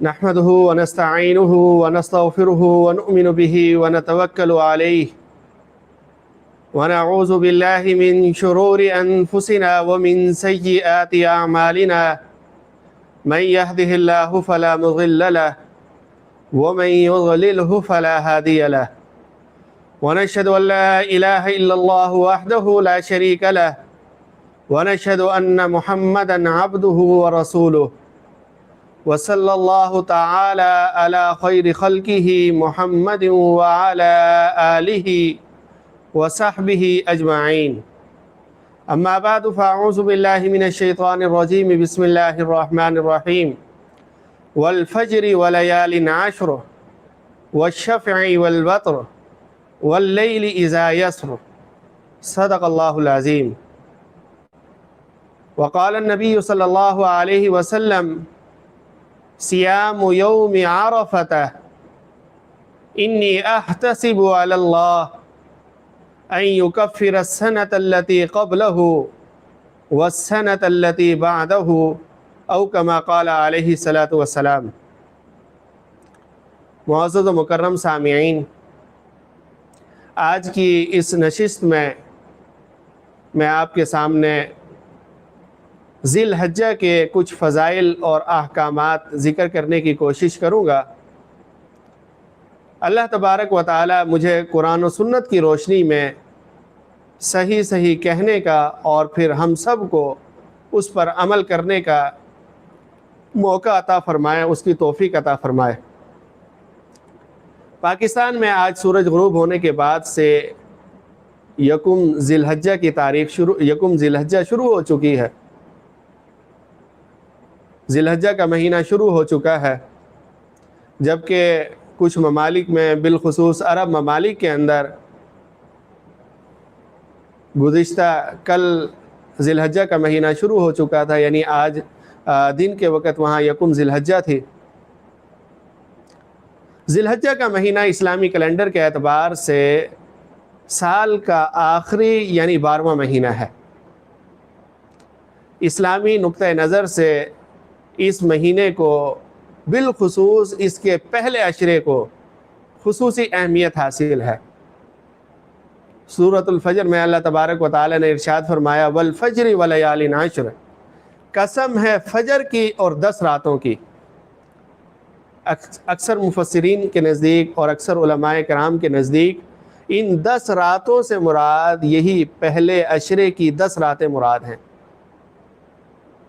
نحمده ونستعينه ونستغفره ونؤمن به ونتوكل عليه ونعوذ بالله من شرور أنفسنا ومن سيئات أعمالنا من يهده الله فلا مضل له ومن يضلله فلا هادي له ونشهد أن لا إله إلا الله وحده لا شريك له ونشهد أن محمدا عبده ورسوله وصلى الله تعالى على خير خلقه محمد وعلى آله وصحبه أجمعين أما بعد فأعوذ بالله من الشيطان الرجيم بسم الله الرحمن الرحيم والفجر وليال عشر والشفع والوتر والليل إذا يسر صدق الله العظيم وقال النبي صلى الله عليه وسلم صيام يوم عرفة إني أحتسب على الله أن يكفر السنة التي قبله والسنة التي بعده أو كما قال عليه الصلاة والسلام۔ معزز و مکرم سامعین، آج کی اس نشست میں آپ کے سامنے ذی الحجہ کے کچھ فضائل اور احکامات ذکر کرنے کی کوشش کروں گا۔ اللہ تبارک و تعالی مجھے قرآن و سنت کی روشنی میں صحیح کہنے کا اور پھر ہم سب کو اس پر عمل کرنے کا موقع عطا فرمائے، اس کی توفیق عطا فرمائے۔ پاکستان میں آج سورج غروب ہونے کے بعد سے یکم ذی الحجہ کی تاریخ یکم ذی الحجہ شروع ہو چکی ہے۔ ذی الحجہ کا مہینہ شروع ہو چکا ہے، جبکہ کچھ ممالک میں بالخصوص عرب ممالک کے اندر گزشتہ کل ذی الحجہ کا مہینہ شروع ہو چکا تھا، یعنی آج دن کے وقت وہاں یکم ذی الحجہ تھی۔ ذی الحجہ کا مہینہ اسلامی کیلنڈر کے اعتبار سے سال کا آخری یعنی 12واں مہینہ ہے۔ اسلامی نقطہ نظر سے اس مہینے کو بالخصوص اس کے پہلے عشرے کو خصوصی اہمیت حاصل ہے۔ سورۃ الفجر میں اللہ تبارک و تعالی نے ارشاد فرمایا والفجر ولیال عشر، قسم ہے فجر کی اور 10 راتوں کی۔ اکثر مفسرین کے نزدیک اور اکثر علماء کرام کے نزدیک ان 10 راتوں سے مراد یہی پہلے عشرے کی 10 راتیں مراد ہیں،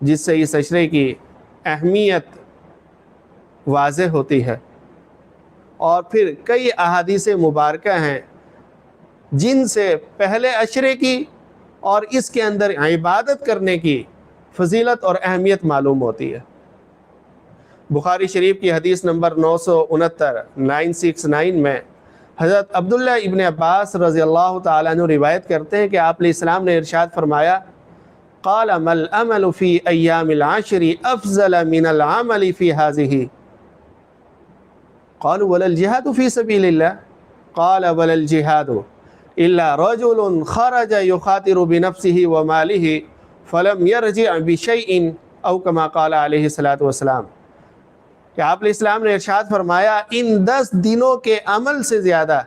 جس سے اس عشرے کی اہمیت واضح ہوتی ہے۔ اور پھر کئی احادیث مبارکہ ہیں جن سے پہلے عشرے کی اور اس کے اندر عبادت کرنے کی فضیلت اور اہمیت معلوم ہوتی ہے۔ بخاری شریف کی حدیث نمبر 969 میں حضرت عبداللہ ابن عباس رضی اللہ تعالیٰ عنہ روایت کرتے ہیں کہ آپ علیہ السلام نے ارشاد فرمایا قال ما العمل في ایام العشر افضل من العمل في هذه قالوا ولا الجهاد في سبيل الله قال ولا الجهاد الا رجل خرج يخاطر بنفسه وماله فلم يرجع بشيء او كما قال عليه الصلاة والسلام۔ کہ آپ علیہ السلام نے ارشاد فرمایا ان 10 دنوں کے عمل سے زیادہ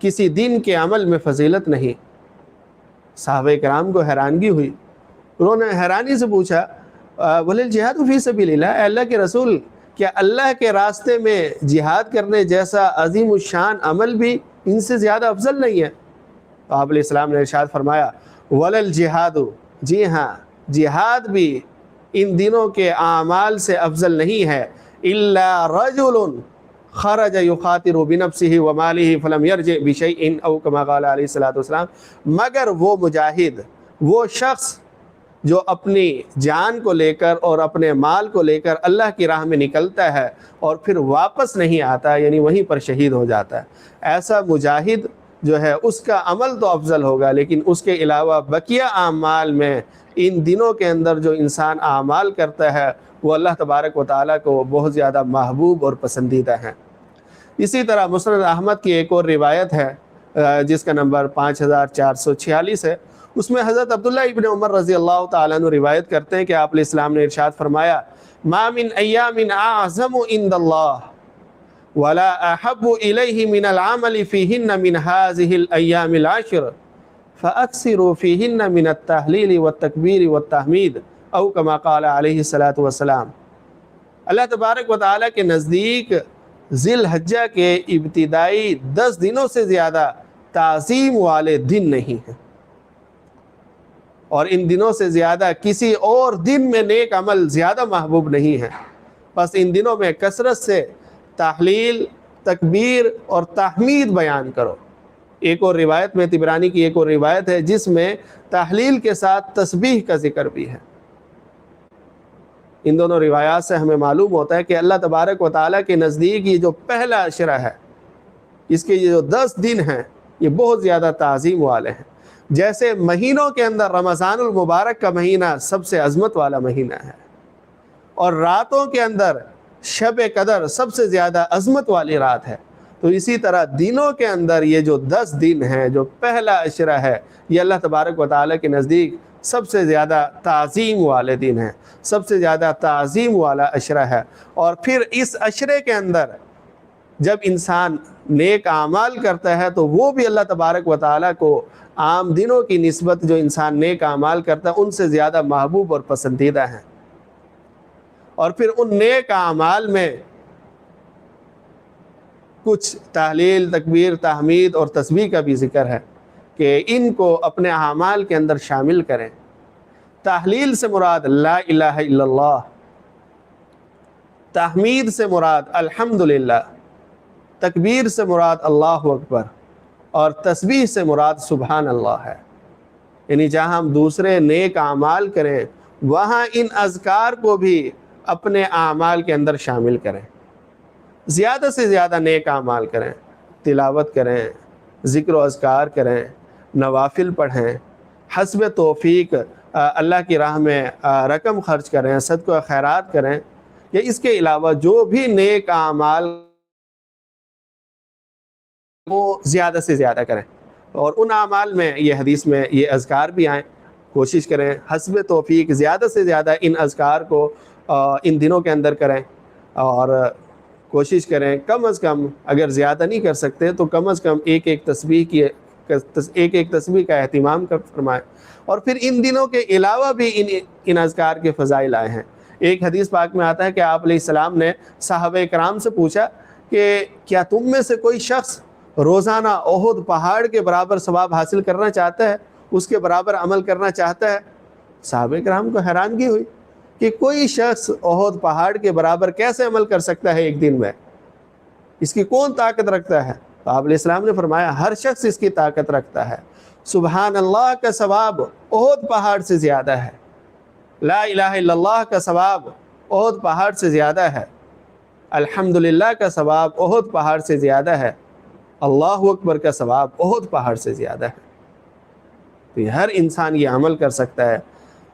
کسی دن کے عمل میں فضیلت نہیں۔ صحابہ کرام کو حیرانگی ہوئی، انہوں نے حیرانی سے پوچھا وَلِلْجِهَادُ فِي سَبِيلِ اللَّهِ، اے اللہ کے رسول کیا اللہ کے راستے میں جہاد کرنے جیسا عظیم الشان عمل بھی ان سے زیادہ افضل نہیں ہے؟ تو آپ علیہ السلام نے ارشاد فرمایا وَلِلْجِهَادُ، جی ہاں جہاد بھی ان دنوں کے اعمال سے افضل نہیں ہے، إِلَّا رَجُلٌ خَرَجَ يُخَاطِرُ بِنَفْسِهِ وَمَالِهِ فَلَمْ يَرْجِعْ بِشَيْءٍ أَوْ كَمَا قَالَ عَلَيْهِ الصَّلَاةُ وَالسَّلَامُ، مگر وہ مجاہد، وہ شخص جو اپنی جان کو لے کر اور اپنے مال کو لے کر اللہ کی راہ میں نکلتا ہے اور پھر واپس نہیں آتا، یعنی وہیں پر شہید ہو جاتا ہے، ایسا مجاہد جو ہے اس کا عمل تو افضل ہوگا، لیکن اس کے علاوہ بقیہ اعمال میں ان دنوں کے اندر جو انسان اعمال کرتا ہے وہ اللہ تبارک و تعالیٰ کو بہت زیادہ محبوب اور پسندیدہ ہیں۔ اسی طرح مسند احمد کی ایک اور روایت ہے جس کا نمبر 5446 ہے، اس میں حضرت عبداللہ ابن عمر رضی اللہ تعالیٰ عنہ روایت کرتے ہیں کہ آپ علیہ السلام نے ارشاد فرمایا ما من ایام اعظم عند اللہ ولا احب الیہ من العمل فیہن من هذه الایام العشر فاکثروا فیہن من التحلیل والتکبیر والتحمید او کما قال علیہ الصلاۃ والسلام۔ اللہ تبارک و تعالیٰ کے نزدیک ذی الحجہ کے ابتدائی 10 دنوں سے زیادہ تعظیم والے دن نہیں ہیں، اور ان دنوں سے زیادہ کسی اور دن میں نیک عمل زیادہ محبوب نہیں ہے، بس ان دنوں میں کثرت سے تحلیل، تکبیر اور تحمید بیان کرو۔ ایک اور روایت میں، طبرانی کی ایک اور روایت ہے جس میں تحلیل کے ساتھ تسبیح کا ذکر بھی ہے۔ ان دونوں روایات سے ہمیں معلوم ہوتا ہے کہ اللہ تبارک و تعالیٰ کے نزدیک یہ جو پہلا عشرہ ہے، اس کے یہ جو 10 دن ہیں، یہ بہت زیادہ تعظیم والے ہیں۔ جیسے مہینوں کے اندر رمضان المبارک کا مہینہ سب سے عظمت والا مہینہ ہے، اور راتوں کے اندر شب قدر سب سے زیادہ عظمت والی رات ہے، تو اسی طرح دنوں کے اندر یہ جو 10 دن ہیں، جو پہلا عشرہ ہے، یہ اللہ تبارک و تعالیٰ کے نزدیک سب سے زیادہ تعظیم والے دن ہیں، سب سے زیادہ تعظیم والا عشرہ ہے۔ اور پھر اس عشرے کے اندر جب انسان نیک اعمال کرتا ہے تو وہ بھی اللہ تبارک و تعالیٰ کو عام دنوں کی نسبت جو انسان نیک اعمال کرتا ہے ان سے زیادہ محبوب اور پسندیدہ ہیں۔ اور پھر ان نیک اعمال میں کچھ تحلیل، تکبیر، تحمید اور تسبیح کا بھی ذکر ہے کہ ان کو اپنے اعمال کے اندر شامل کریں۔ تحلیل سے مراد لا الہ الا اللہ، تحمید سے مراد الحمدللہ، تکبیر سے مراد اللہ اکبر، اور تسبیح سے مراد سبحان اللہ ہے۔ یعنی جہاں ہم دوسرے نیک اعمال کریں وہاں ان اذکار کو بھی اپنے اعمال کے اندر شامل کریں، زیادہ سے زیادہ نیک اعمال کریں، تلاوت کریں، ذکر و اذکار کریں، نوافل پڑھیں، حسب توفیق اللہ کی راہ میں رقم خرچ کریں، صدقہ و خیرات کریں، یا اس کے علاوہ جو بھی نیک اعمال وہ زیادہ سے زیادہ کریں۔ اور ان اعمال میں یہ حدیث میں یہ اذکار بھی آئیں، کوشش کریں حسب توفیق زیادہ سے زیادہ ان اذکار کو ان دنوں کے اندر کریں، اور کوشش کریں کم از کم، اگر زیادہ نہیں کر سکتے تو کم از کم ایک ایک تسبیح کا اہتمام فرمائیں۔ اور پھر ان دنوں کے علاوہ بھی ان اذکار کے فضائل آئے ہیں۔ ایک حدیث پاک میں آتا ہے کہ آپ علیہ السلام نے صحابہ کرام سے پوچھا کہ کیا تم میں سے کوئی شخص روزانہ احد پہاڑ کے برابر ثواب حاصل کرنا چاہتا ہے، اس کے برابر عمل کرنا چاہتا ہے؟ صحابہ کرام کو حیرانگی ہوئی کہ کوئی شخص احد پہاڑ کے برابر کیسے عمل کر سکتا ہے ایک دن میں، اس کی کون طاقت رکھتا ہے؟ تو آپ علیہ السلام نے فرمایا ہر شخص اس کی طاقت رکھتا ہے۔ سبحان اللہ کا ثواب احد پہاڑ سے زیادہ ہے، لا الہ الا اللہ کا ثواب احد پہاڑ سے زیادہ ہے، الحمدللہ کا ثواب احد پہاڑ سے زیادہ ہے، اللہ اکبر کا ثواب احد پہاڑ سے زیادہ ہے۔ تو یہ ہر انسان یہ عمل کر سکتا ہے۔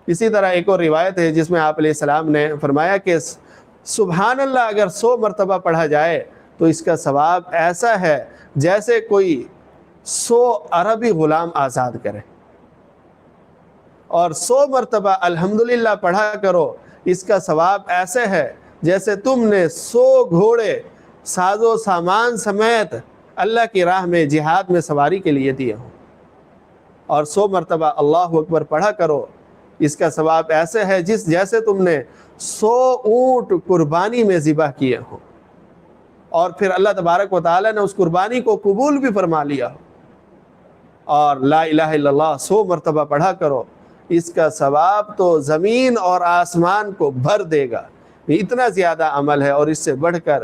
اسی طرح ایک اور روایت ہے جس میں آپ علیہ السلام نے فرمایا کہ سبحان اللہ اگر 100 مرتبہ پڑھا جائے تو اس کا ثواب ایسا ہے جیسے کوئی 100 عربی غلام آزاد کرے، اور 100 مرتبہ الحمدللہ پڑھا کرو، اس کا ثواب ایسے ہے جیسے تم نے 100 گھوڑے ساز و سامان سمیت اللہ کی راہ میں جہاد میں سواری کے لیے دیے ہوں، اور 100 مرتبہ اللہ اکبر پڑھا کرو، اس کا ثواب ایسے ہے جیسے تم نے 100 اونٹ قربانی میں ذبح کیے ہوں، اور پھر اللہ تبارک و تعالیٰ نے اس قربانی کو قبول بھی فرما لیا ہو۔ اور لا الہ الا اللہ 100 مرتبہ پڑھا کرو، اس کا ثواب تو زمین اور آسمان کو بھر دے گا۔ یہ اتنا زیادہ عمل ہے، اور اس سے بڑھ کر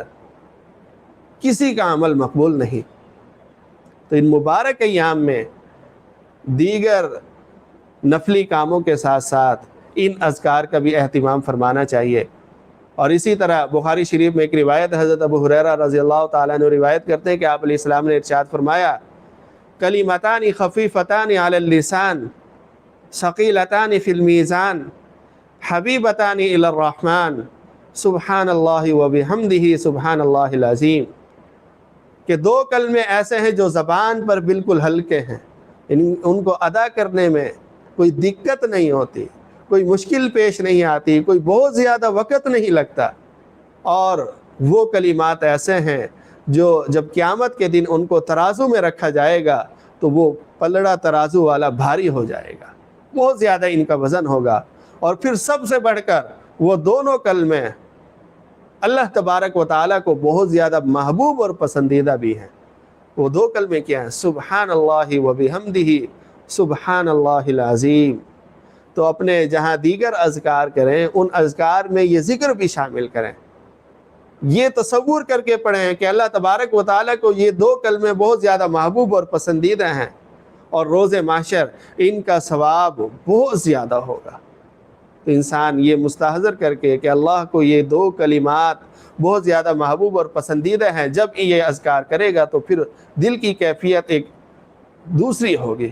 کسی کا عمل مقبول نہیں۔ تو ان مبارک ایام میں دیگر نفلی کاموں کے ساتھ ساتھ ان اذکار کا بھی اہتمام فرمانا چاہیے۔ اور اسی طرح بخاری شریف میں ایک روایت حضرت ابو ہریرہ رضی اللہ تعالیٰ عنہ روایت کرتے ہیں کہ آپ علیہ السلام نے ارشاد فرمایا کلمتان خفیفتان علی اللسان ثقیلتان فی المیزان حبیبتان الی الرحمن سبحان اللہ وبحمدہ سبحان اللہ العظیم، کہ 2 کلمے ایسے ہیں جو زبان پر بالکل ہلکے ہیں، ان کو ادا کرنے میں کوئی دقت نہیں ہوتی، کوئی مشکل پیش نہیں آتی، کوئی بہت زیادہ وقت نہیں لگتا، اور وہ کلمات ایسے ہیں جو جب قیامت کے دن ان کو ترازو میں رکھا جائے گا تو وہ پلڑا ترازو والا بھاری ہو جائے گا، بہت زیادہ ان کا وزن ہوگا۔ اور پھر سب سے بڑھ کر وہ دونوں کلمے اللہ تبارک و تعالیٰ کو بہت زیادہ محبوب اور پسندیدہ بھی ہیں۔ وہ دو کلمے کیا ہیں؟ سبحان اللہ و بحمدہ سبحان اللہ العظیم۔ تو اپنے جہاں دیگر اذکار کریں ان اذکار میں یہ ذکر بھی شامل کریں، یہ تصور کر کے پڑھیں کہ اللہ تبارک و تعالیٰ کو یہ دو کلمے بہت زیادہ محبوب اور پسندیدہ ہیں، اور روز محشر ان کا ثواب بہت زیادہ ہوگا۔ تو انسان یہ مستحضر کر کے کہ اللہ کو یہ دو کلمات بہت زیادہ محبوب اور پسندیدہ ہیں، جب یہ اذکار کرے گا تو پھر دل کی کیفیت ایک دوسری ہوگی،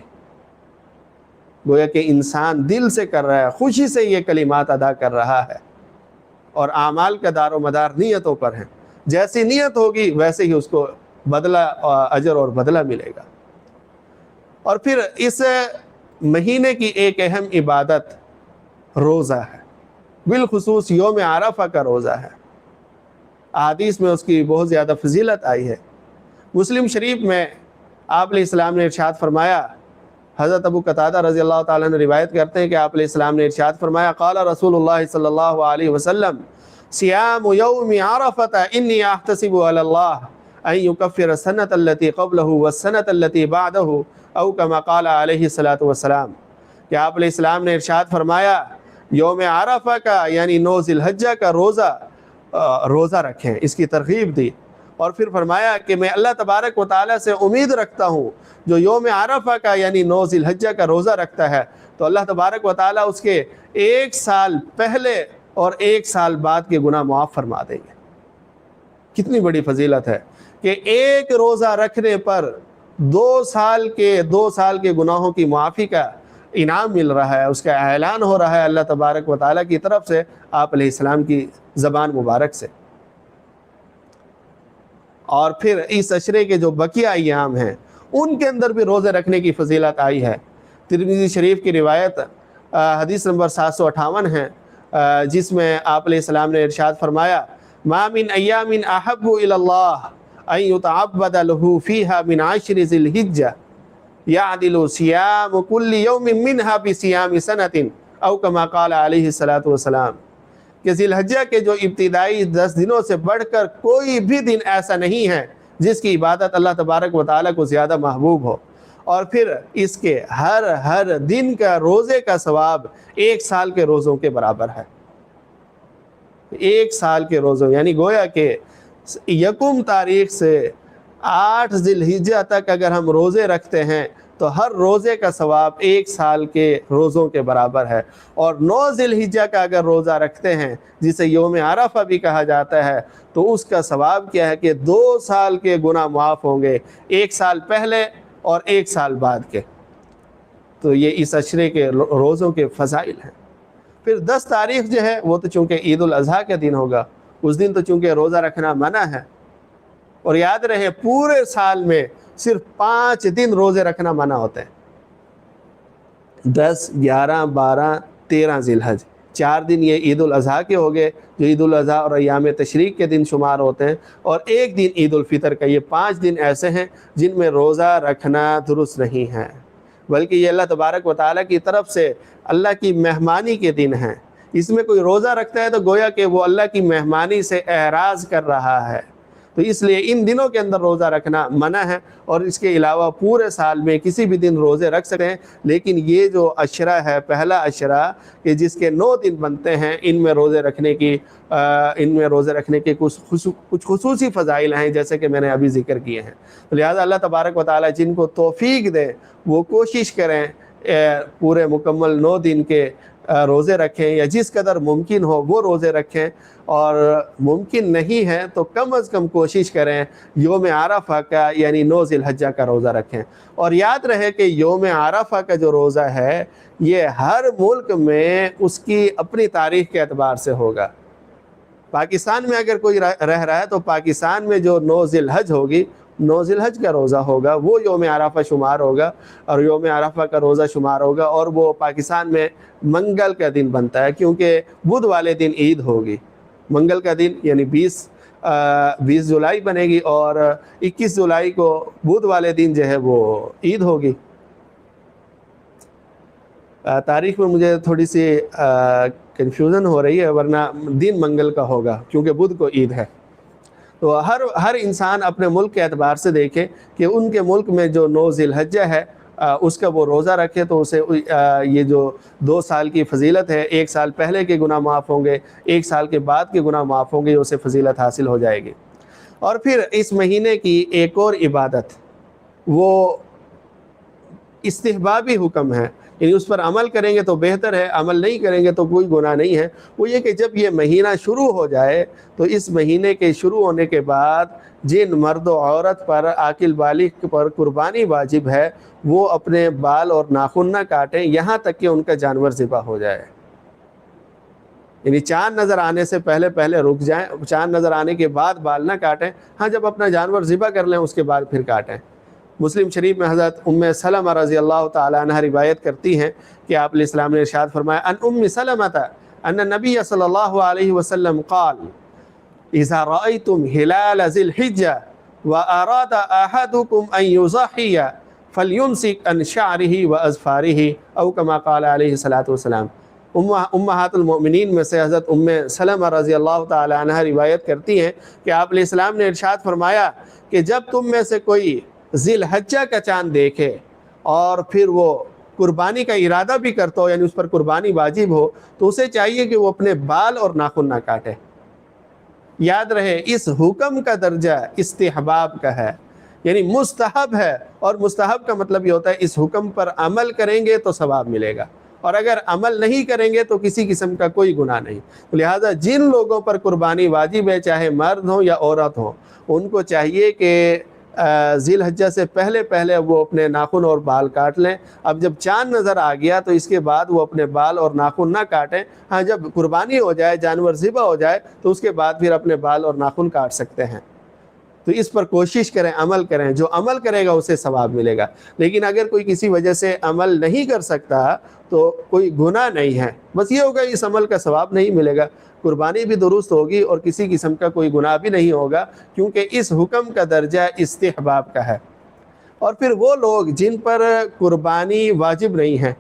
گویا کہ انسان دل سے کر رہا ہے، خوشی سے یہ کلمات ادا کر رہا ہے، اور اعمال کا دار و مدار نیتوں پر ہیں، جیسی نیت ہوگی ویسے ہی اس کو بدلہ اجر اور بدلہ ملے گا۔ اور پھر اس مہینے کی ایک اہم عبادت روزہ ہے، بالخصوص یوم عرفہ کا روزہ ہے۔ احادیث میں اس کی بہت زیادہ فضیلت آئی ہے۔ مسلم شریف میں آپ علیہ السلام نے ارشاد فرمایا، حضرت ابو قتادہ رضی اللہ تعالیٰ نے روایت کرتے ہیں کہ آپ علیہ السلام نے ارشاد فرمایا، قال رسول اللہ صلی اللہ علیہ وسلم صیام یوم عرفہ انی احتسب علی اللہ ان یکفر السنۃ التي قبلہ والسنۃ التي بعدہ او کما قال علیہ الصلاۃ والسلام، کہ آپ علیہ السلام نے ارشاد فرمایا یوم عرفہ کا یعنی 9 ذی الحجہ کا روزہ رکھیں، اس کی ترغیب دی، اور پھر فرمایا کہ میں اللہ تبارک و تعالیٰ سے امید رکھتا ہوں جو یوم عرفہ کا یعنی 9 ذی الحجہ کا روزہ رکھتا ہے تو اللہ تبارک و تعالیٰ اس کے 1 سال پہلے اور 1 سال بعد کے گناہ معاف فرما دیں گے۔ کتنی بڑی فضیلت ہے کہ ایک روزہ رکھنے پر 2 سال کے گناہوں کی معافی کا انعام مل رہا ہے، اس کا اعلان ہو رہا ہے اللہ تبارک و تعالیٰ کی طرف سے آپ علیہ السلام کی زبان مبارک سے۔ اور پھر اس عشرے کے جو بقیہ ایام ہیں ان کے اندر بھی روزے رکھنے کی فضیلت آئی ہے۔ ترمذی شریف کی روایت حدیث نمبر 758 ہے، جس میں آپ علیہ السلام نے ارشاد فرمایا، ما من ایام احب الی اللہ ان یتعبد له فیہا من 10 ذی الحجہ یعدل صیام کل یوم منہا بصیام سنۃ او کما قال علیہ الصلاۃ والسلام، کہ ذی الحجہ کے جو ابتدائی 10 دنوں سے بڑھ کر کوئی بھی دن ایسا نہیں ہے جس کی عبادت اللہ تبارک و تعالیٰ کو زیادہ محبوب ہو، اور پھر اس کے ہر دن کا روزے کا ثواب 1 سال کے روزوں کے برابر ہے۔ 1 سال کے روزوں یعنی گویا کہ 1 تاریخ سے 8 ذی الحجہ تک اگر ہم روزے رکھتے ہیں تو ہر روزے کا ثواب 1 سال کے روزوں کے برابر ہے، اور 9 ذی الحجہ کا اگر روزہ رکھتے ہیں جسے یوم عرفہ بھی کہا جاتا ہے تو اس کا ثواب کیا ہے کہ 2 سال کے گناہ معاف ہوں گے، 1 سال پہلے اور 1 سال بعد کے۔ تو یہ اس عشرے کے روزوں کے فضائل ہیں۔ پھر 10 تاریخ جو ہے وہ تو چونکہ عید الاضحیٰ کا دن ہوگا، اس دن تو چونکہ روزہ رکھنا منع ہے، اور یاد رہے پورے سال میں صرف 5 دن روزے رکھنا منع ہوتے ہیں، 10 11 12 13 ذی الحج، 4 دن یہ عید الاضحیٰ کے ہو گئے جو عید الاضحیٰ اور ایام تشریق کے دن شمار ہوتے ہیں، اور 1 دن عید الفطر کا۔ یہ 5 دن ایسے ہیں جن میں روزہ رکھنا درست نہیں ہے، بلکہ یہ اللہ تبارک و تعالیٰ کی طرف سے اللہ کی مہمانی کے دن ہیں۔ اس میں کوئی روزہ رکھتا ہے تو گویا کہ وہ اللہ کی مہمانی سے اعراض کر رہا ہے، تو اس لیے ان دنوں کے اندر روزہ رکھنا منع ہے، اور اس کے علاوہ پورے سال میں کسی بھی دن روزے رکھ سکتے ہیں، لیکن یہ جو عشرہ ہے پہلا عشرہ کہ جس کے 9 دن بنتے ہیں ان میں روزے رکھنے کے کچھ خصوصی فضائل ہیں جیسے کہ میں نے ابھی ذکر کیے ہیں۔ لہذا اللہ تبارک و تعالیٰ جن کو توفیق دے وہ کوشش کریں پورے مکمل 9 دن کے روزے رکھیں، یا جس قدر ممکن ہو وہ روزے رکھیں، اور ممکن نہیں ہے تو کم از کم کوشش کریں یوم عرفہ کا یعنی 9 ذی الحجہ کا روزہ رکھیں۔ اور یاد رہے کہ یوم عرفہ کا جو روزہ ہے یہ ہر ملک میں اس کی اپنی تاریخ کے اعتبار سے ہوگا۔ پاکستان میں اگر کوئی رہ رہا ہے تو پاکستان میں جو 9 ذی الحج ہوگی 9 ذیلحج کا روزہ ہوگا وہ یوم عرفہ شمار ہوگا، اور یوم عرفہ کا روزہ شمار ہوگا، اور وہ پاکستان میں منگل کا دن بنتا ہے، کیونکہ بدھ والے دن عید ہوگی۔ منگل کا دن یعنی 20 جولائی بنے گی، اور 21 جولائی کو بدھ والے دن جو ہے وہ عید ہوگی۔ تاریخ میں مجھے تھوڑی سی کنفیوژن ہو رہی ہے، ورنہ دن منگل کا ہوگا کیونکہ بدھ کو عید ہے۔ تو ہر انسان اپنے ملک کے اعتبار سے دیکھے کہ ان کے ملک میں جو 9 ذی الحجہ ہے اس کا وہ روزہ رکھے، تو اسے یہ جو 2 سال کی فضیلت ہے، 1 سال پہلے کے گناہ معاف ہوں گے، 1 سال کے بعد کے گناہ معاف ہوں گے، اسے فضیلت حاصل ہو جائے گی۔ اور پھر اس مہینے کی ایک اور عبادت، وہ استحبابی حکم ہے، یعنی اس پر عمل کریں گے تو بہتر ہے، عمل نہیں کریں گے تو کوئی گناہ نہیں ہے۔ وہ یہ کہ جب یہ مہینہ شروع ہو جائے تو اس مہینے کے شروع ہونے کے بعد جن مرد و عورت پر عاقل بالغ پر قربانی واجب ہے وہ اپنے بال اور ناخن نہ کاٹیں یہاں تک کہ ان کا جانور ذبح ہو جائے، یعنی چاند نظر آنے سے پہلے رک جائیں، چاند نظر آنے کے بعد بال نہ کاٹیں، ہاں جب اپنا جانور ذبح کر لیں اس کے بعد پھر کاٹیں۔ مسلم شریف میں حضرت ام سلمہ رضی اللہ تعالی عنہ روایت کرتی ہیں کہ آپ علیہ السلام نے ارشاد فرمایا ان ام سلمہ ان النبی صلی اللہ علیہ وسلم قال اذا رأيتم هلال ذي الحجة وأراد أحدكم أن يضحي فليمسك عن شعره وأظفاره أو كما قال عليه الصلاة والسلام۔ امہات المؤمنین میں سے حضرت ام سلمہ رضی اللہ تعالی عنہ روایت کرتی ہیں کہ آپ علیہ السلام نے ارشاد فرمایا کہ جب تم میں سے کوئی ذی الحجہ کا چاند دیکھے اور پھر وہ قربانی کا ارادہ بھی کرتا ہو، یعنی اس پر قربانی واجب ہو، تو اسے چاہیے کہ وہ اپنے بال اور ناخن نہ کاٹے۔ یاد رہے اس حکم کا درجہ استحباب کا ہے، یعنی مستحب ہے، اور مستحب کا مطلب یہ ہوتا ہے اس حکم پر عمل کریں گے تو ثواب ملے گا، اور اگر عمل نہیں کریں گے تو کسی قسم کا کوئی گناہ نہیں۔ لہٰذا جن لوگوں پر قربانی واجب ہے، چاہے مرد ہوں یا عورت ہوں، ان کو چاہیے کہ ذی الحجہ سے پہلے وہ اپنے ناخن اور بال کاٹ لیں۔ اب جب چاند نظر آ گیا تو اس کے بعد وہ اپنے بال اور ناخن نہ کاٹیں، ہاں جب قربانی ہو جائے، جانور ذبح ہو جائے تو اس کے بعد پھر اپنے بال اور ناخن کاٹ سکتے ہیں۔ تو اس پر کوشش کریں، عمل کریں، جو عمل کرے گا اسے ثواب ملے گا۔ لیکن اگر کوئی کسی وجہ سے عمل نہیں کر سکتا تو کوئی گناہ نہیں ہے، بس یہ ہوگا اس عمل کا ثواب نہیں ملے گا، قربانی بھی درست ہوگی اور کسی قسم کا کوئی گناہ بھی نہیں ہوگا، کیونکہ اس حکم کا درجہ استحباب کا ہے۔ اور پھر وہ لوگ جن پر قربانی واجب نہیں ہے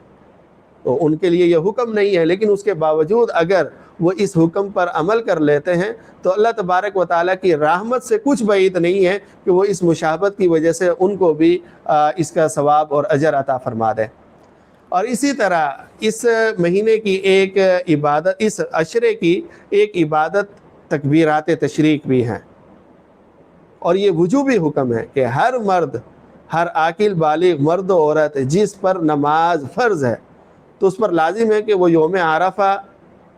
تو ان کے لیے یہ حکم نہیں ہے، لیکن اس کے باوجود اگر وہ اس حکم پر عمل کر لیتے ہیں تو اللہ تبارک و تعالیٰ کی رحمت سے کچھ بعید نہیں ہے کہ وہ اس مشابہت کی وجہ سے ان کو بھی اس کا ثواب اور اجر عطا فرما دے۔ اور اسی طرح اس مہینے کی ایک عبادت، اس عشرے کی ایک عبادت تکبیرات تشریق بھی ہیں، اور یہ وجوبی حکم ہے کہ ہر مرد، ہر عاقل بالغ مرد و عورت جس پر نماز فرض ہے تو اس پر لازم ہے کہ وہ یوم عرفہ،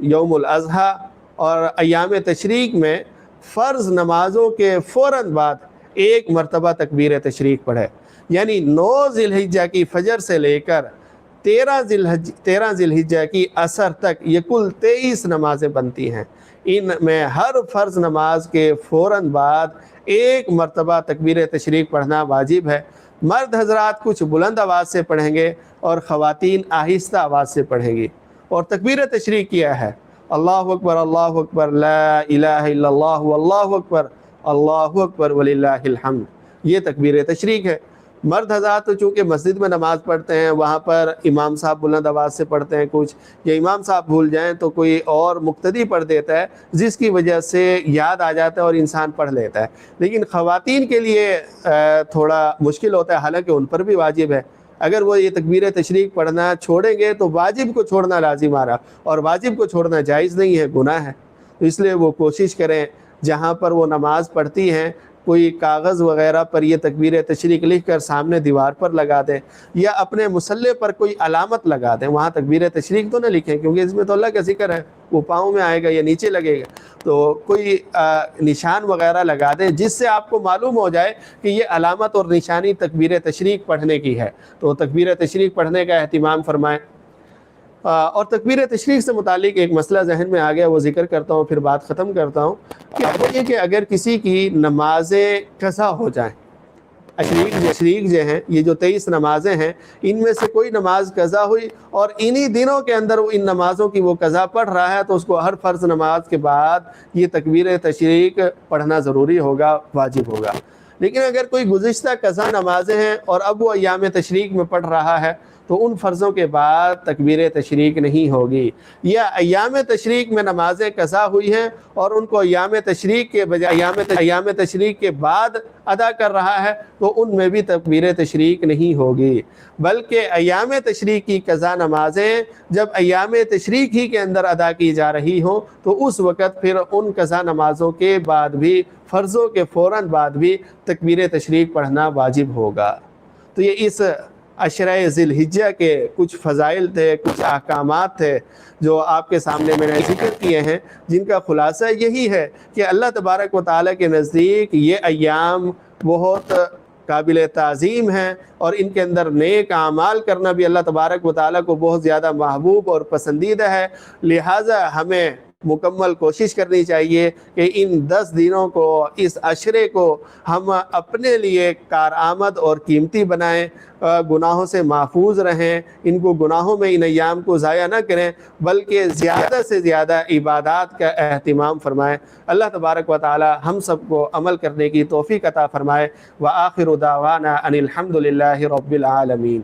یوم الاضحیٰ اور ایام تشریق میں فرض نمازوں کے فوراً بعد ایک مرتبہ تکبیر تشریق پڑھے، یعنی 9 ذی الحجہ کی فجر سے لے کر 13 ذی الحجہ کی عصر تک یہ کل 23 نمازیں بنتی ہیں۔ ان میں ہر فرض نماز کے فوراً بعد ایک مرتبہ تکبیر تشریق پڑھنا واجب ہے۔ مرد حضرات کچھ بلند آواز سے پڑھیں گے اور خواتین آہستہ آواز سے پڑھیں گی۔ اور تکبیر تشریق کیا ہے؟ اللہ اکبر لا الہ الا اللہ واللہ اکبر وللہ الحمد، یہ تکبیر تشریق ہے۔ مرد حضرات تو چونکہ مسجد میں نماز پڑھتے ہیں، وہاں پر امام صاحب بلند آواز سے پڑھتے ہیں کچھ، یا امام صاحب بھول جائیں تو کوئی اور مقتدی پڑھ دیتا ہے، جس کی وجہ سے یاد آ جاتا ہے اور انسان پڑھ لیتا ہے۔ لیکن خواتین کے لیے تھوڑا مشکل ہوتا ہے، حالانکہ ان پر بھی واجب ہے۔ اگر وہ یہ تکبیر تشریق پڑھنا چھوڑیں گے تو واجب کو چھوڑنا لازم آ رہا، اور واجب کو چھوڑنا جائز نہیں ہے، گناہ ہے۔ تو اس لیے وہ کوشش کریں جہاں پر وہ نماز پڑھتی ہیں کوئی کاغذ وغیرہ پر یہ تکبیر تشریق لکھ کر سامنے دیوار پر لگا دیں، یا اپنے مصلے پر کوئی علامت لگا دیں، وہاں تکبیر تشریق تو نہ لکھیں کیونکہ اس میں تو اللہ کا ذکر ہے، وہ پاؤں میں آئے گا یا نیچے لگے گا، تو کوئی نشان وغیرہ لگا دیں جس سے آپ کو معلوم ہو جائے کہ یہ علامت اور نشانی تکبیر تشریق پڑھنے کی ہے، تو تکبیر تشریق پڑھنے کا اہتمام فرمائیں۔ اور تکبیر تشریق سے متعلق ایک مسئلہ ذہن میں آ گیا، وہ ذکر کرتا ہوں پھر بات ختم کرتا ہوں، کہ اگر کسی کی نمازیں قضا ہو جائیں، تشریق جو ہیں، یہ جو 23 نمازیں ہیں، ان میں سے کوئی نماز قضا ہوئی اور انہی دنوں کے اندر وہ ان نمازوں کی وہ قضا پڑھ رہا ہے، تو اس کو ہر فرض نماز کے بعد یہ تکبیر تشریق پڑھنا ضروری ہوگا، واجب ہوگا۔ لیکن اگر کوئی گزشتہ قضا نمازیں ہیں اور اب وہ ایام تشریق میں پڑھ رہا ہے تو ان فرضوں کے بعد تکبیر تشریق نہیں ہوگی، یا ایام تشریق میں نمازیں قضا ہوئی ہیں اور ان کو ایام تشریق کے بجائے ایام تشریق کے بعد ادا کر رہا ہے تو ان میں بھی تکبیر تشریق نہیں ہوگی، بلکہ ایام تشریق کی قضا نمازیں جب ایام تشریق ہی کے اندر ادا کی جا رہی ہوں تو اس وقت پھر ان قضا نمازوں کے بعد بھی، فرضوں کے فوراً بعد بھی تکبیر تشریق پڑھنا واجب ہوگا۔ تو یہ اس عشرہ ذی الحجہ کے کچھ فضائل تھے، کچھ احکامات تھے جو آپ کے سامنے میں نے ذکر کیے ہیں، جن کا خلاصہ یہی ہے کہ اللہ تبارک و تعالیٰ کے نزدیک یہ ایام بہت قابل تعظیم ہیں اور ان کے اندر نیک اعمال کرنا بھی اللہ تبارک و تعالیٰ کو بہت زیادہ محبوب اور پسندیدہ ہے، لہٰذا ہمیں مکمل کوشش کرنی چاہیے کہ ان 10 دنوں کو، اس عشرے کو ہم اپنے لیے کارآمد اور قیمتی بنائیں، گناہوں سے محفوظ رہیں، ان کو گناہوں میں ان ایام کو ضائع نہ کریں بلکہ زیادہ سے زیادہ عبادات کا اہتمام فرمائیں۔ اللہ تبارک و تعالی ہم سب کو عمل کرنے کی توفیق عطا فرمائے۔ وآخر دعوانا ان الحمد للہ رب العالمین۔